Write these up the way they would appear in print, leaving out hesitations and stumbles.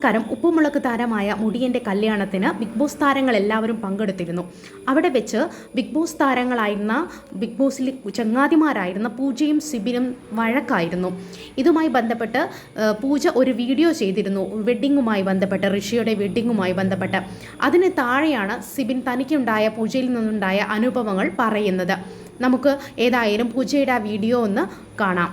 നമസ്കാരം. ഉപ്പുമുളക് താരമായ മുടിയൻ്റെ കല്യാണത്തിന് ബിഗ് ബോസ് താരങ്ങൾ എല്ലാവരും പങ്കെടുത്തിരുന്നു. അവിടെ വെച്ച് ബിഗ് ബോസ് താരങ്ങളായിരുന്ന ബിഗ് ബോസിൽ ചങ്ങാതിമാരായിരുന്ന പൂജയും സിബിനും വഴക്കായിരുന്നു. ഇതുമായി ബന്ധപ്പെട്ട് പൂജ ഒരു വീഡിയോ ചെയ്തിരുന്നു, വെഡ്ഡിങ്ങുമായി ബന്ധപ്പെട്ട്, ഋഷിയുടെ വെഡ്ഡിങ്ങുമായി ബന്ധപ്പെട്ട്. അതിന് താഴെയാണ് സിബിൻ തനിക്കുണ്ടായ പൂജയിൽ നിന്നുണ്ടായ അനുഭവങ്ങൾ പറയുന്നത്. നമുക്ക് ഏതായാലും പൂജയുടെ ആ വീഡിയോ ഒന്ന് കാണാം.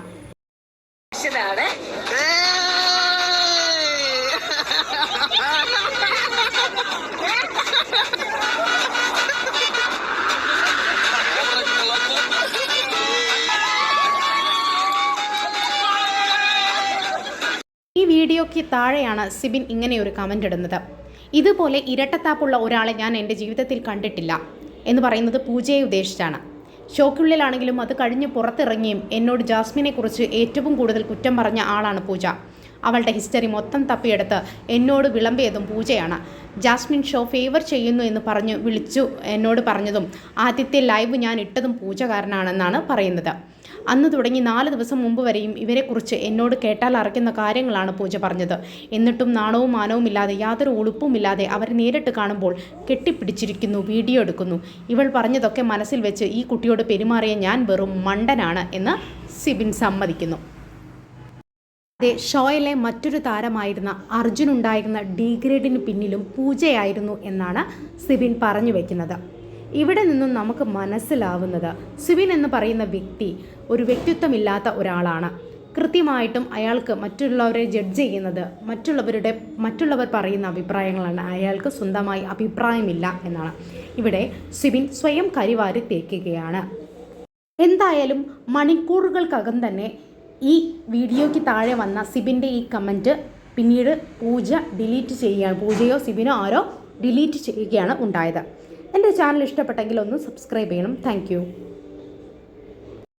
ഈ വീഡിയോയ്ക്ക് താഴെയാണ് സിബിൻ ഇങ്ങനെ ഒരു കമൻ്റ് ഇടുന്നത്. ഇതുപോലെ ഇരട്ടത്താപ്പുള്ള ഒരാളെ ഞാൻ എൻ്റെ ജീവിതത്തിൽ കണ്ടിട്ടില്ല എന്ന് പറയുന്നത് പൂജയെ ഉദ്ദേശിച്ചാണ്. ഷോക്കുള്ളിലാണെങ്കിലും അത് കഴിഞ്ഞ് പുറത്തിറങ്ങിയും എന്നോട് ജാസ്മിനെക്കുറിച്ച് ഏറ്റവും കൂടുതൽ കുറ്റം പറഞ്ഞ ആളാണ് പൂജ. അവളുടെ ഹിസ്റ്ററി മൊത്തം തപ്പിയെടുത്ത് എന്നോട് വിളമ്പിയതും പൂജയാണ്. ജാസ്മിൻ ഷോ ഫേവർ ചെയ്യുന്നു എന്ന് പറഞ്ഞ് വിളിച്ചു എന്നോട് പറഞ്ഞതും ആദ്യത്തെ ലൈവ് ഞാൻ ഇട്ടതും പൂജ കാരനാണെന്നാണ് പറയുന്നത്. അന്ന് തുടങ്ങി 4 ദിവസം മുമ്പ് വരെയും ഇവരെക്കുറിച്ച് എന്നോട് കേട്ടാൽ അറിയുന്ന കാര്യങ്ങളാണ് പൂജ പറഞ്ഞത്. എന്നിട്ടും നാണവും മാനവും ഇല്ലാതെ, യാതൊരു ഉളുപ്പുമില്ലാതെ അവരെ നേരിട്ട് കാണുമ്പോൾ കെട്ടിപ്പിടിച്ചിരിക്കുന്നു, വീഡിയോ എടുക്കുന്നു. ഇവൾ പറഞ്ഞതൊക്കെ മനസ്സിൽ വെച്ച് ഈ കുട്ടിയോട് പെരുമാറിയ ഞാൻ വെറും മണ്ടനാണ് എന്ന് സിബിൻ സമ്മതിക്കുന്നു. ഷോയിലെ മറ്റൊരു താരമായിരുന്ന അർജുൻ ഉണ്ടായിരുന്ന ഡീഗ്രേഡിന് പിന്നിലും പൂജയായിരുന്നു എന്നാണ് സിബിൻ പറഞ്ഞു വയ്ക്കുന്നത്. ഇവിടെ നിന്നും നമുക്ക് മനസ്സിലാവുന്നത് സിബിൻ എന്ന് പറയുന്ന വ്യക്തി ഒരു വ്യക്തിത്വമില്ലാത്ത ഒരാളാണ്. കൃത്യമായിട്ടും അയാൾക്ക് മറ്റുള്ളവരെ ജഡ്ജ് ചെയ്യുന്നത് മറ്റുള്ളവർ പറയുന്ന അഭിപ്രായങ്ങളാണ്. അയാൾക്ക് സ്വന്തമായി അഭിപ്രായമില്ല എന്നാണ്. ഇവിടെ സിബിൻ സ്വയം കരിവാരി തേക്കുകയാണ്. എന്തായാലും മണിക്കൂറുകൾക്കകം തന്നെ ഈ വീഡിയോയ്ക്ക് താഴെ വന്ന സിബിൻ്റെ ഈ കമൻറ്റ് പിന്നീട് പൂജ ഡിലീറ്റ് ചെയ്യുകയാണ്. പൂജയോ സിബിനോ ആരോ ഡിലീറ്റ് ചെയ്യുകയാണ് ഉണ്ടായത്. എൻ്റെ ചാനൽ ഇഷ്ടപ്പെട്ടെങ്കിൽ ഒന്ന് സബ്സ്ക്രൈബ് ചെയ്യണം. താങ്ക്